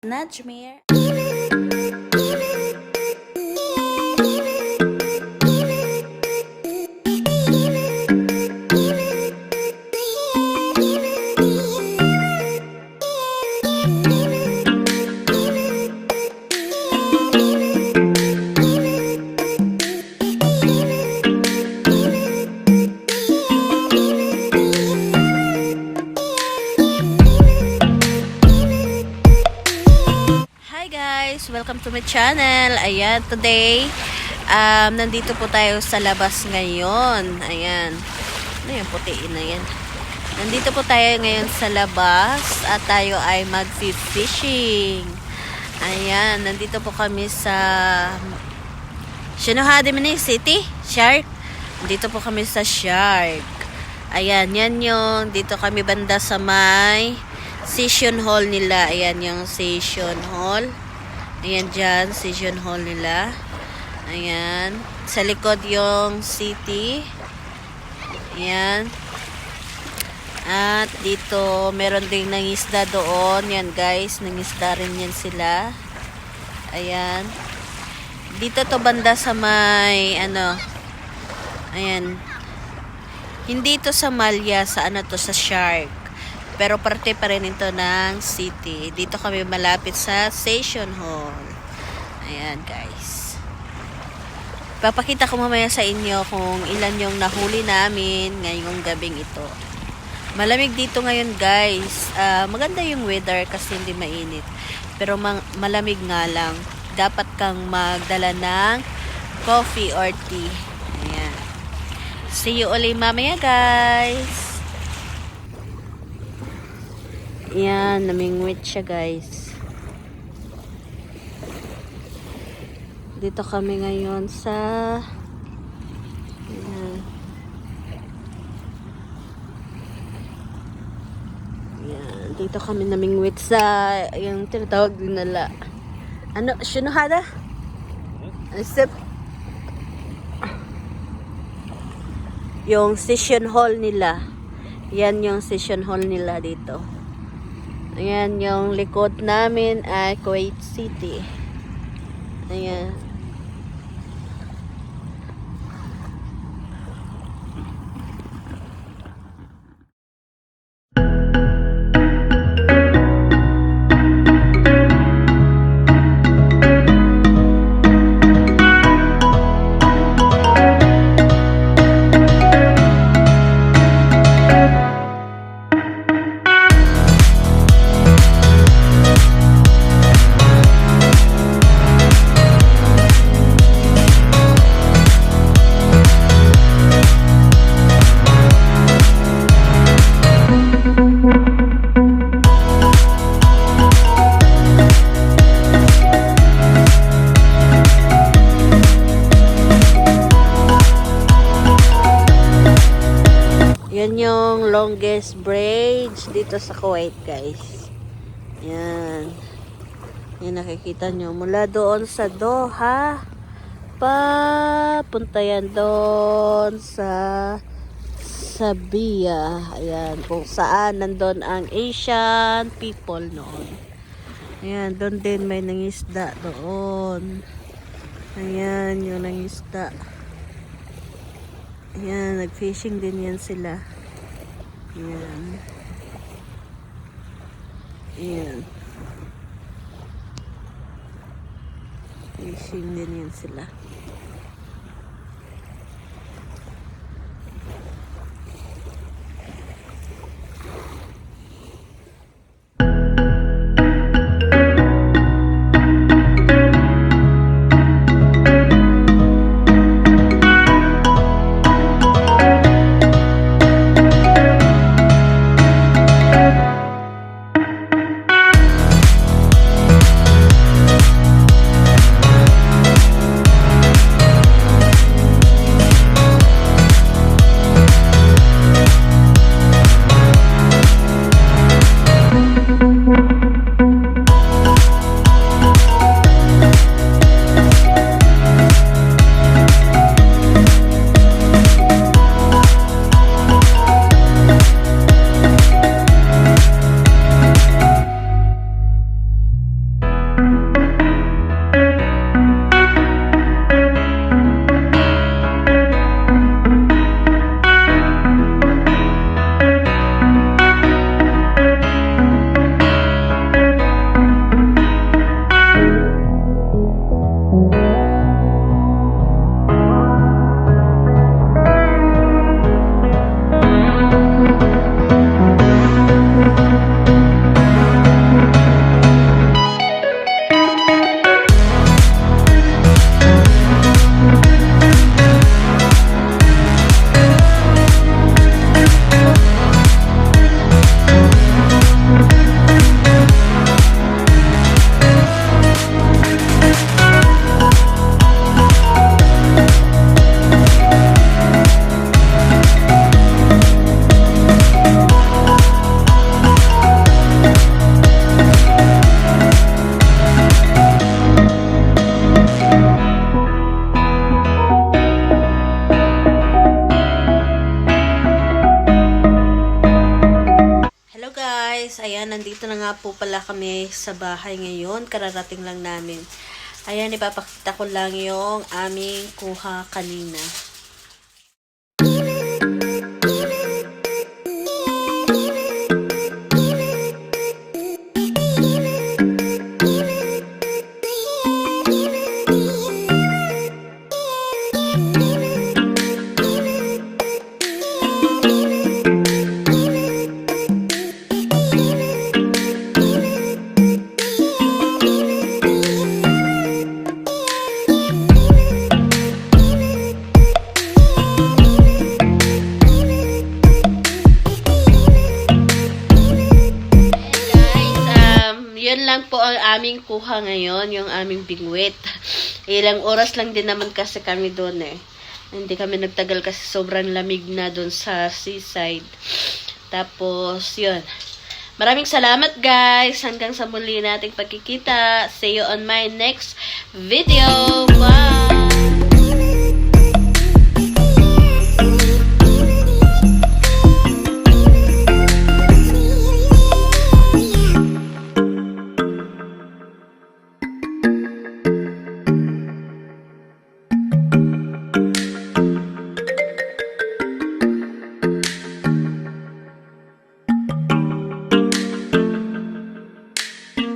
Najmir. Welcome to my channel. Ayan, today nandito po tayo sa labas ngayon. Ayan. Ano yung putiin na yan? Nandito po tayo ngayon sa labas at tayo ay mag-fishing. Ayan, nandito po kami sa Shinohade City, Shark. Nandito po kami sa Shark. Ayan, yan yung dito kami banda sa may session hall nila. Ayan yung session hall. Ayan dyan, session hall nila. Ayan. Sa likod yung city. Ayan. At dito, meron ding nangisda doon. Yan guys, nangisda rin yan sila. Ayan. Dito to banda sa may, ayan. Hindi to sa Malya, sa sa Shark. Pero parte pa rin ito ng city. Dito kami malapit sa session hall. Ayan guys. Papakita ko mamaya sa inyo kung ilan yung nahuli namin ngayong gabing ito. Malamig dito ngayon guys. Maganda yung weather kasi hindi mainit. Pero malamig nga lang. Dapat kang magdala ng coffee or tea. Ayan. See you ulit mamaya guys. Yan, namingwit siya guys. Dito kami ngayon sa yan. Yan, dito kami namingwit sa yung tinatawag din nila. Shinohada? Sip. Yung session hall nila. Yan yung session hall nila dito. Ayan, yung likod namin ay Kuwait City. Ayan. Yan yung longest bridge dito sa Kuwait guys. Yan. Yan nakikita nyo. Mula doon sa Doha. Papunta yan doon sa Sabia. Ayan. Kung saan nandun ang Asian people noon. Ayan. Doon din may nangisda doon. Ayan yung nangisda. Ayan, nag-fishing din yan sila. Ayan. Ayan. Fishing din yan sila. ayan, nandito na nga po pala kami sa bahay ngayon. Kararating lang namin. Ayan, ipapakita ko lang yung aming kuha kanina. Yun lang po ang aming kuha ngayon, yung aming bingwit. Ilang oras lang din naman kasi kami doon eh. Hindi kami nagtagal kasi sobrang lamig na doon sa seaside. Tapos, yun. Maraming salamat guys. Hanggang sa muli nating pagkikita. See you on my next video. Bye!